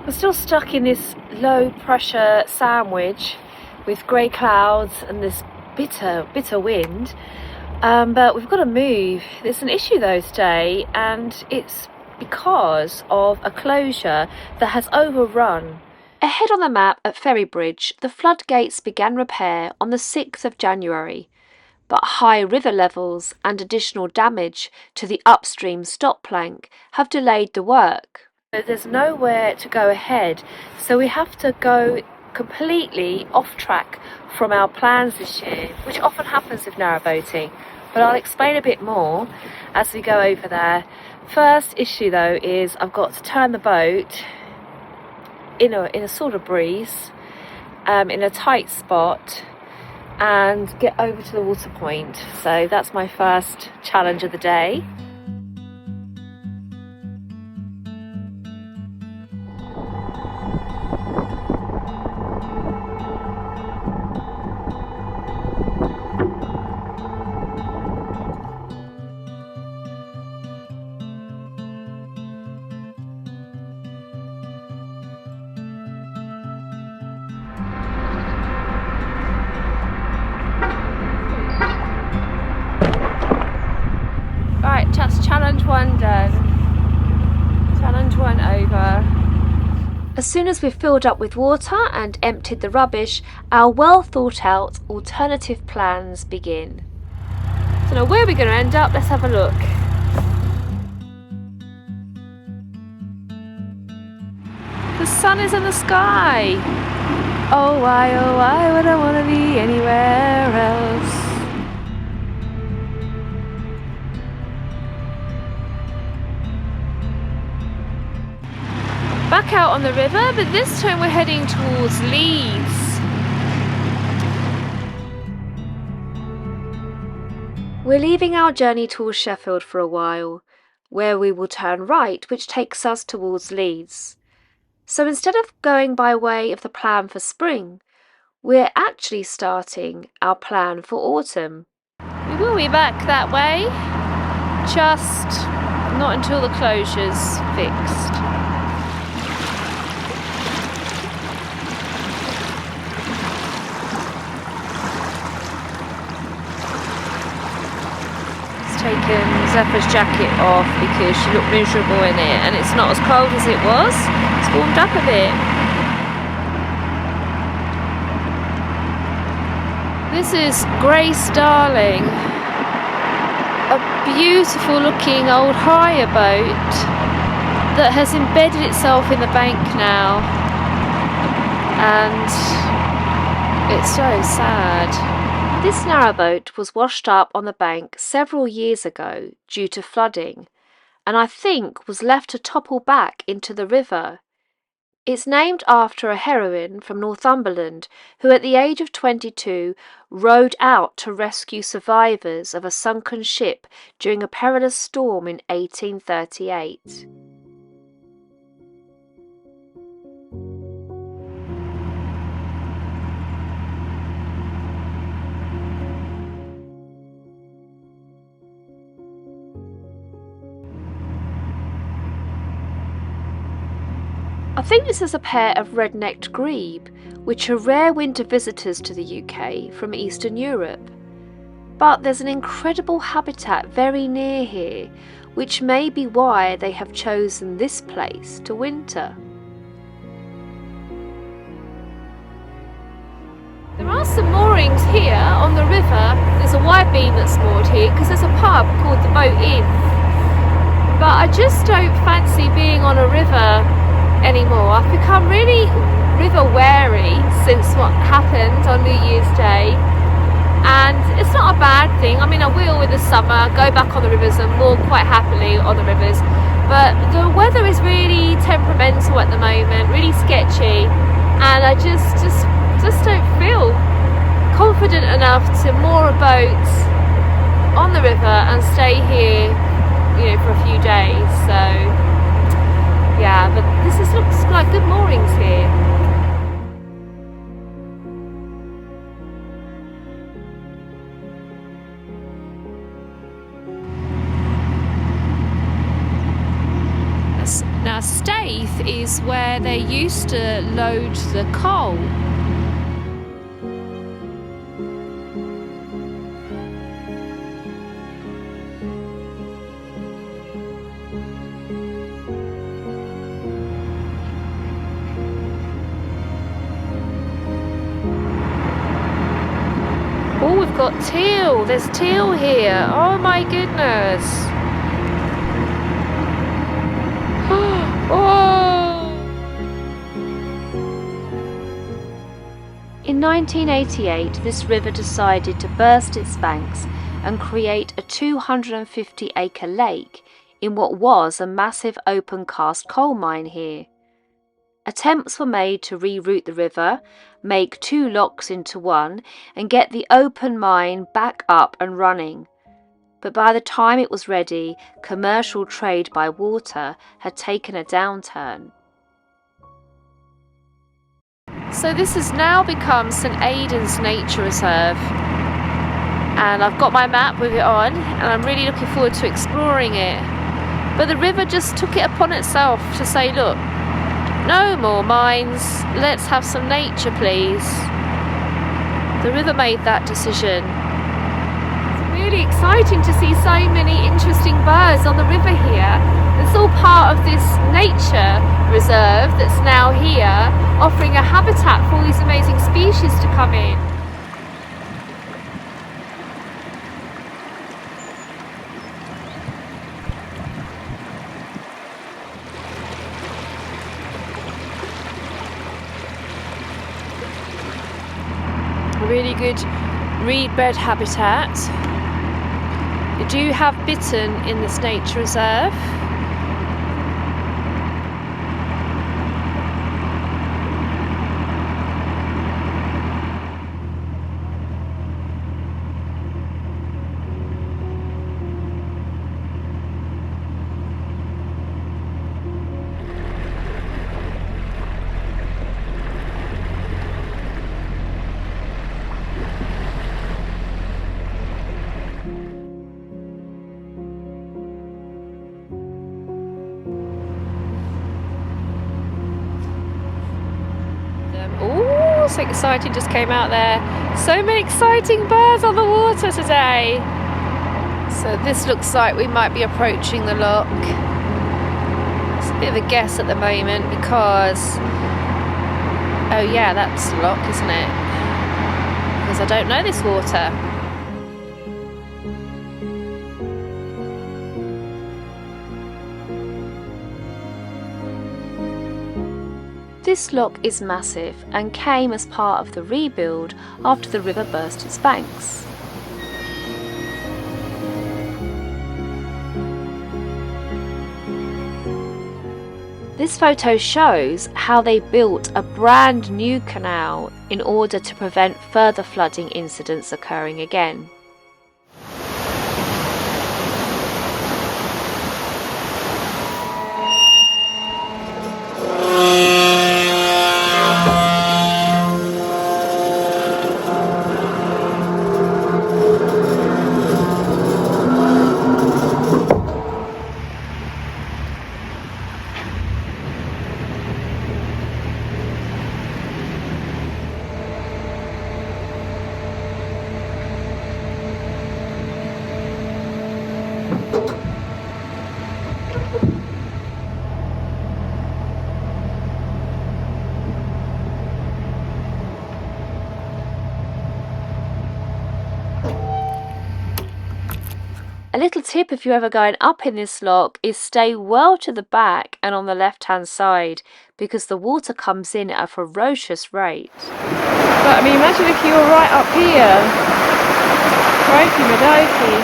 We're still stuck in this low pressure sandwich with grey clouds and this bitter wind, but we've got to move. There's an issue though today, and it's because of a closure that has overrun. Ahead on the map at Ferrybridge, the floodgates began repair on the 6th of January, but high river levels and additional damage to the upstream stop plank have delayed the work. There's nowhere to go ahead, so we have to go completely off track from our plans this year, which often happens with narrowboating, but I'll explain a bit more as we go over there. First issue though is I've got to turn the boat in a sort of breeze, in a tight spot, and get over to the water point. So that's my first challenge of the day. Right, that's challenge one done. Challenge one over. As soon as we've filled up with water and emptied the rubbish, our well thought out alternative plans begin. So now where are we going to end up? Let's have a look. The sun is in the sky. Oh why would I want to be anywhere else? Back out on the river, but this time we're heading towards Leeds. We're leaving our journey towards Sheffield for a while, where we will turn right, which takes us towards Leeds. So instead of going by way of the plan for spring, we're actually starting our plan for autumn. We will be back that way, just not until the closure's fixed. Taken Zephyr's jacket off because she looked miserable in it, and it's not as cold as it was. It's warmed up a bit. This is Grace Darling, a beautiful looking old hire boat that has embedded itself in the bank now, and it's so sad. This narrowboat was washed up on the bank several years ago due to flooding, and I think was left to topple back into the river. It's named after a heroine from Northumberland who at the age of 22 rowed out to rescue survivors of a sunken ship during a perilous storm in 1838. I think this is a pair of red-necked grebe, which are rare winter visitors to the UK from Eastern Europe. But there's an incredible habitat very near here, which may be why they have chosen this place to winter. There are some moorings here on the river. There's a wide beam that's moored here because there's a pub called the Boat Inn. But I just don't fancy being on a river anymore. I've become really river wary since what happened on New Year's Day, and it's not a bad thing. I mean, I will in the summer go back on the rivers and walk quite happily on the rivers, but the weather is really temperamental at the moment, really sketchy, and I just don't feel confident enough to moor a boat on the river and stay here, for a few days. So yeah, but looks like good moorings here. Now, stay underneath is where they used to load the coal. Oh, we've got teal. There's teal here. Oh my goodness. Oh. In 1988, this river decided to burst its banks and create a 250-acre lake in what was a massive open-cast coal mine here. Attempts were made to reroute the river, make 2 locks into one, and get the open mine back up and running. But by the time it was ready, commercial trade by water had taken a downturn. So this has now become St Aidan's Nature Reserve, and I've got my map with it on, and I'm really looking forward to exploring it. But the river just took it upon itself to say, look, no more mines, let's have some nature please. The river made that decision. It's really exciting to see so many interesting birds on the river here. It's all part of this nature reserve that's now here, offering a habitat for all these amazing species to come in. A really good reed bed habitat. You do have bittern in this nature reserve. Oh, so exciting, just came out there. So many exciting birds on the water today. So this looks like we might be approaching the lock. It's a bit of a guess at the moment because, oh yeah, that's the lock, isn't it? Because I don't know this water. This lock is massive and came as part of the rebuild after the river burst its banks. This photo shows how they built a brand new canal in order to prevent further flooding incidents occurring again. A little tip if you're ever going up in this lock is stay well to the back and on the left hand side because the water comes in at a ferocious rate. But I mean, imagine if you were right up here. Crikey madokey.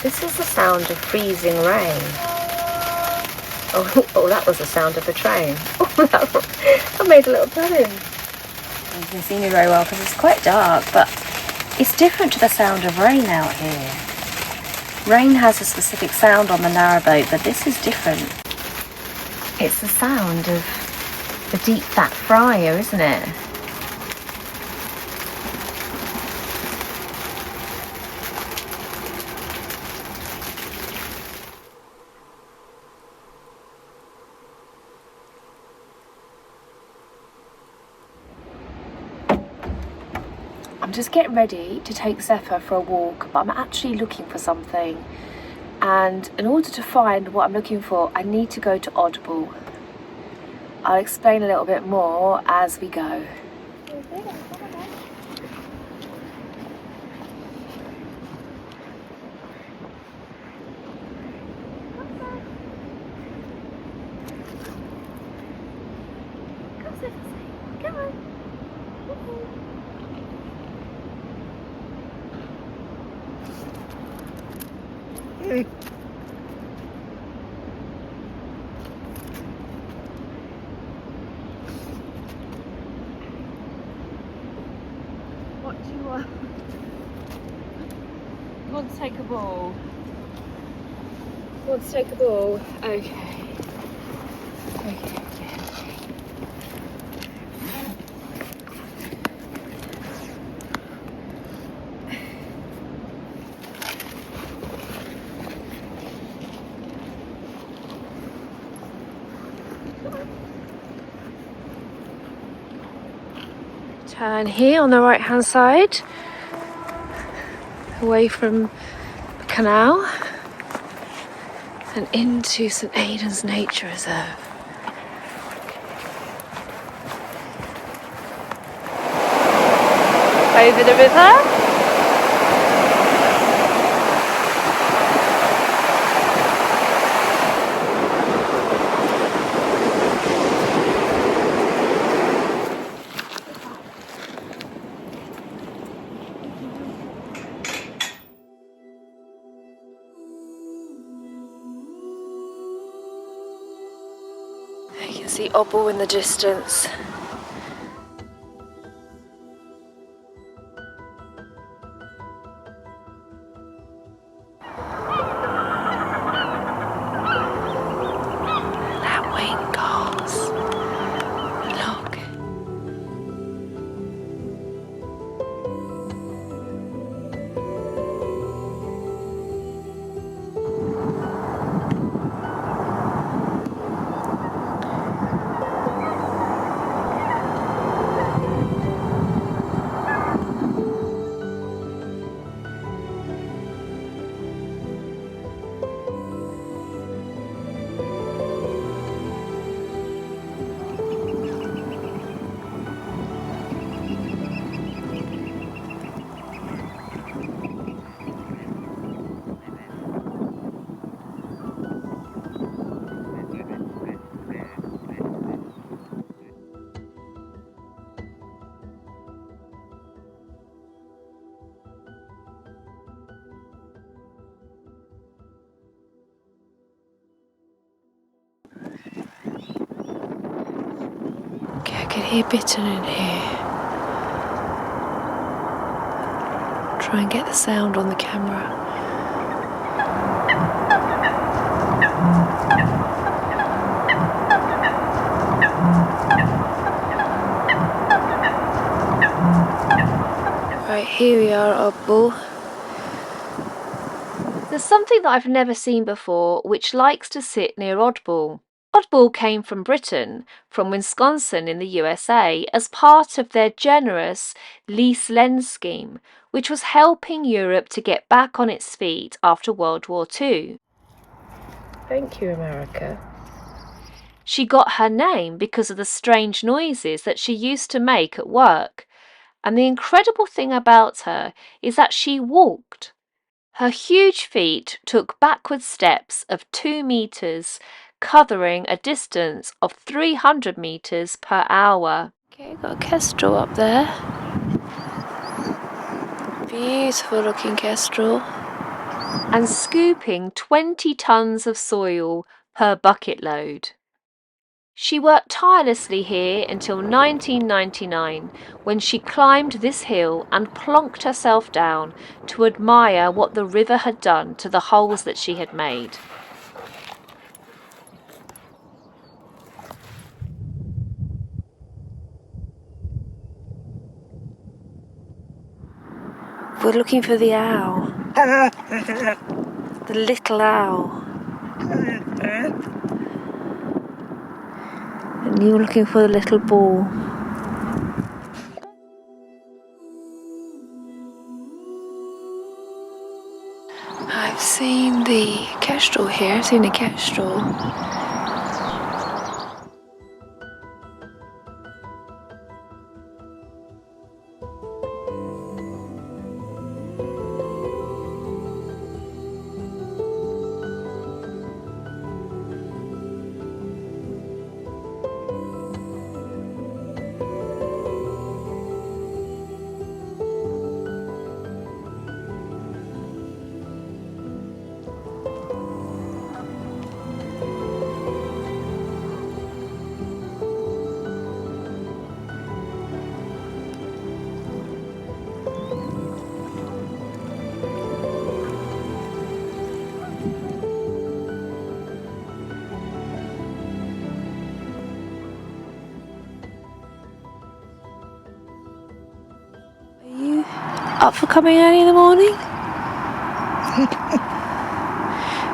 This is the sound of freezing rain. Oh, that was the sound of a train. Oh, that made a little poem. You can see me very well because it's quite dark, but it's different to the sound of rain out here. Rain has a specific sound on the narrowboat, but this is different. It's the sound of the deep fat fryer, isn't it? I'm just getting ready to take Zephyr for a walk, but I'm actually looking for something. And in order to find what I'm looking for, I need to go to Oddball. I'll explain a little bit more as we go. Come on. What do you want? You want to take a ball? You want to take a ball? Okay. Okay. Turn here on the right hand side, away from the canal and into St Aidan's Nature Reserve. Over the river. You can see Oddball in the distance. That wing goes. Look. Okay, I can hear Bitten in here. Try and get the sound on the camera. Right, here we are, Oddball. There's something that I've never seen before which likes to sit near Oddball. Oddball came from Britain, from Wisconsin in the USA, as part of their generous lease lend scheme, which was helping Europe to get back on its feet after World War II. Thank you, America. She got her name because of the strange noises that she used to make at work. And the incredible thing about her is that she walked. Her huge feet took backward steps of 2 meters, covering a distance of 300 meters per hour. Okay, got a kestrel up there. Beautiful looking kestrel. And scooping 20 tons of soil per bucket load. She worked tirelessly here until 1999, when she climbed this hill and plonked herself down to admire what the river had done to the holes that she had made. We're looking for the owl. The little owl. And you're looking for the little ball. I've seen the kestrel here, I've seen the kestrel. Up for coming early in the morning?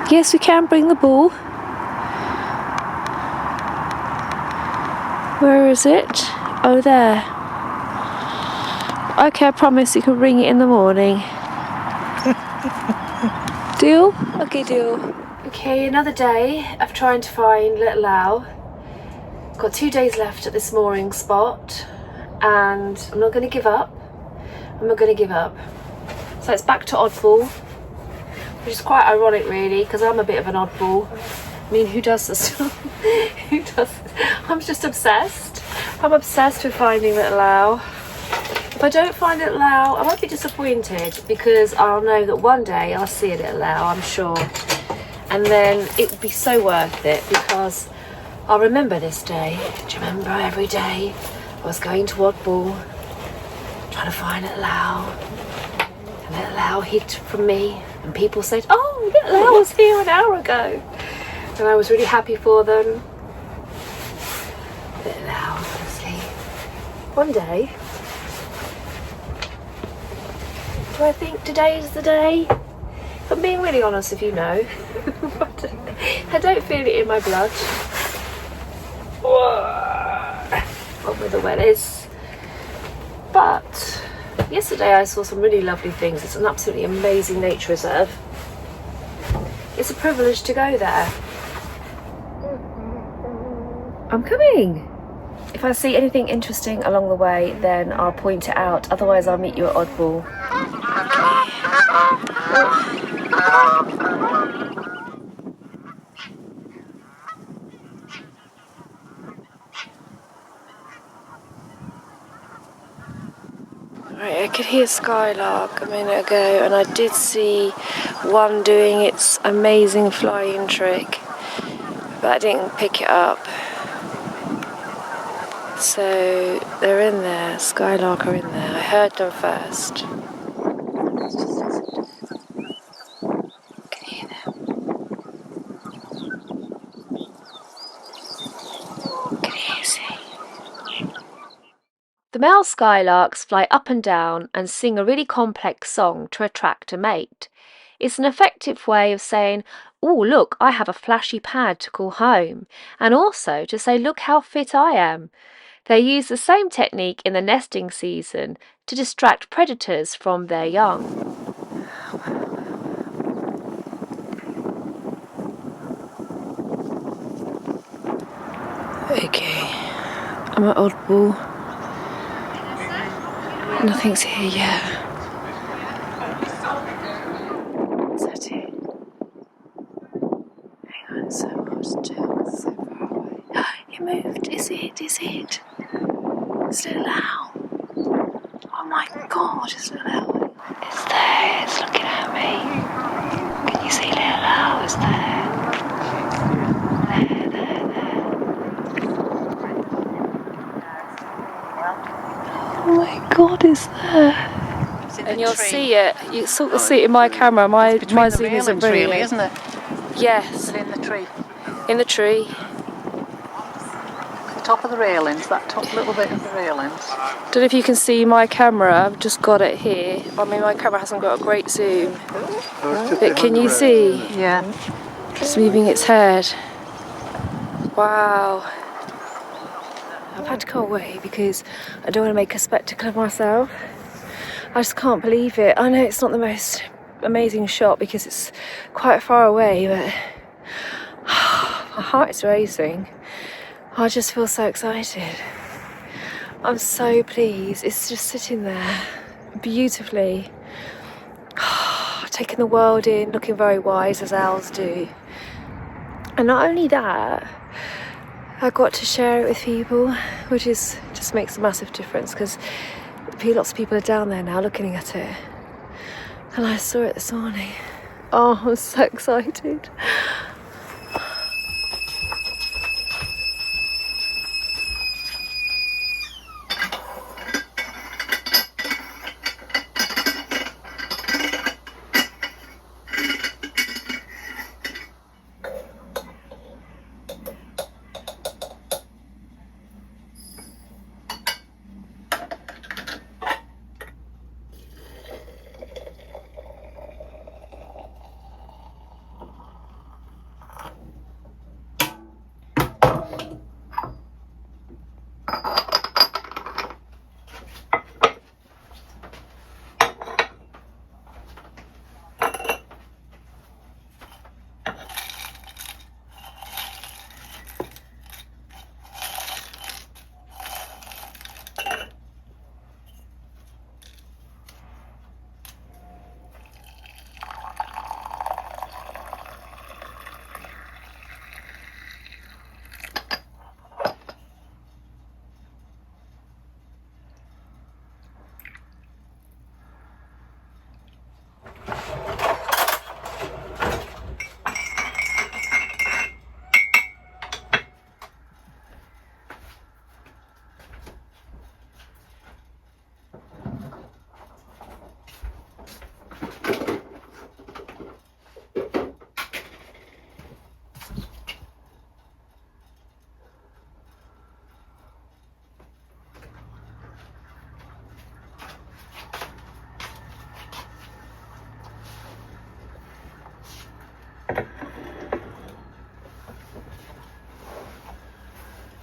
Yes, we can bring the ball. Where is it? Oh, there. Okay, I promise you can bring it in the morning. Deal? Okay, deal. Okay, another day of trying to find little Lau. Got 2 days left at this mooring spot, and I'm not going to give up. I'm not going to give up. So it's back to Oddball, which is quite ironic really, because I'm a bit of an oddball. I mean, who does this? Who does this? I'm just obsessed. I'm obsessed with finding little Lau. If I don't find little Lau, I won't be disappointed, because I'll know that one day I'll see a little Lau, I'm sure. And then it will be so worth it, because I'll remember this day. Do you remember every day I was going to Oddball, trying to find little Lau, and little Lau hid from me, and people said, oh, little Lau was here an hour ago, and I was really happy for them. Little Lau, honestly. One day, do I think today's the day? If I'm being really honest, if you know, I don't feel it in my blood. What with the wellies. But yesterday I saw some really lovely things. It's an absolutely amazing nature reserve. It's a privilege to go there. I'm coming. If I see anything interesting along the way, then I'll point it out. Otherwise, I'll meet you at Oddball. Right, I could hear skylark a minute ago, and I did see one doing its amazing flying trick, but I didn't pick it up. So they're in there, skylark are in there. I heard them first. Can you hear them? Can you see? The male skylarks fly up and down and sing a really complex song to attract a mate. It's an effective way of saying, oh, look, I have a flashy pad to call home, and also to say, look how fit I am. They use the same technique in the nesting season to distract predators from their young. Okay, I'm at Oddball. Nothing's here yet. Is that it? Hang on, it's so hard to tell, it's so far away. It moved, is it? Is it? It's little Lau. Oh my god, it's little Lau. It's there, it's looking at me. Can you see little Lau? It's there. There. Oh my god, it's there. And you'll see it. You sort of see it in my camera. My zoom isn't brilliant, really, isn't it? Yes. Is it in the tree? In the tree. The top of the railings, that top little bit of the railings. Don't know if you can see my camera. I've just got it here. I mean, my camera hasn't got a great zoom. But can you see? Yeah. It's moving its head. Wow. I've had to go away because I don't want to make a spectacle of myself. I just can't believe it. I know it's not the most amazing shot because it's quite far away, but my heart is racing. I just feel so excited. I'm so pleased. It's just sitting there beautifully, taking the world in, looking very wise as owls do. And not only that, I got to share it with people, which is just makes a massive difference because lots of people are down there now looking at it. And I saw it this morning. Oh, I'm so excited.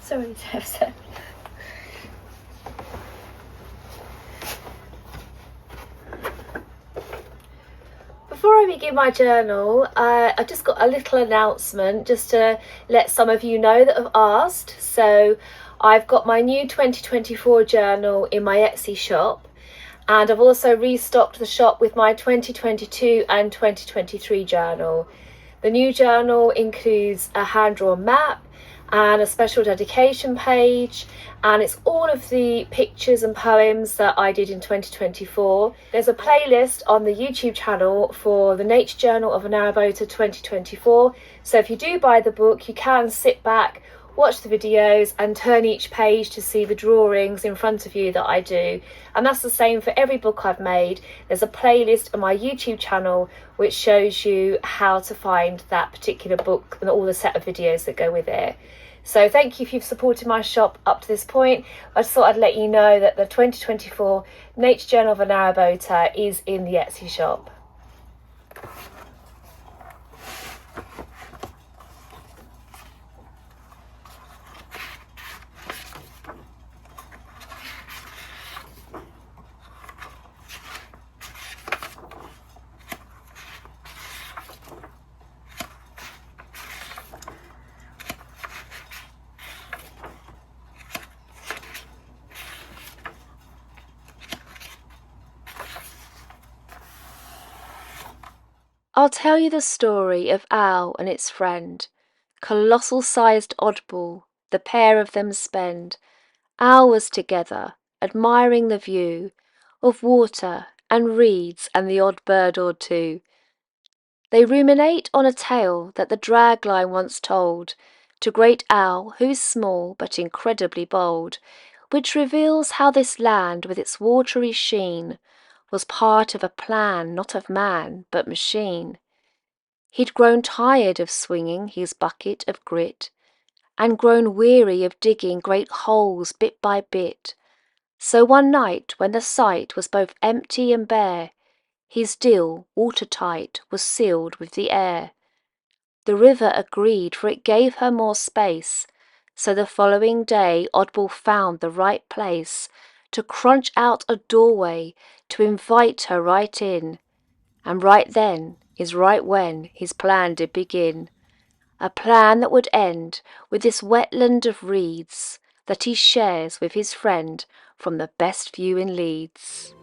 Sorry, Tessa. Before I begin my journal, I just got a little announcement just to let some of you know that have asked. So I've got my new 2024 journal in my Etsy shop, and I've also restocked the shop with my 2022 and 2023 journal. The new journal includes a hand-drawn map and a special dedication page, and it's all of the pictures and poems that I did in 2024. There's a playlist on the YouTube channel for the Nature Journal of a Narrowboater 2024, so if you do buy the book, you can sit back, watch the videos and turn each page to see the drawings in front of you that I do. And that's the same for every book I've made. There's a playlist on my YouTube channel which shows you how to find that particular book and all the set of videos that go with it. So thank you if you've supported my shop up to this point. I just thought I'd let you know that the 2024 Nature Journal of a Narrowboater is in the Etsy shop. I'll tell you the story of Owl and its friend, colossal-sized Oddball. The pair of them spend hours together, admiring the view of water and reeds and the odd bird or two. They ruminate on a tale that the dragline once told to great Owl, who's small but incredibly bold, which reveals how this land with its watery sheen was part of a plan, not of man, but machine. He'd grown tired of swinging his bucket of grit, and grown weary of digging great holes bit by bit. So one night, when the site was both empty and bare, his dill, watertight, was sealed with the air. The river agreed, for it gave her more space, so the following day Oddball found the right place to crunch out a doorway to invite her right in. And right then is right when his plan did begin, a plan that would end with this wetland of reeds that he shares with his friend from the best view in Leeds.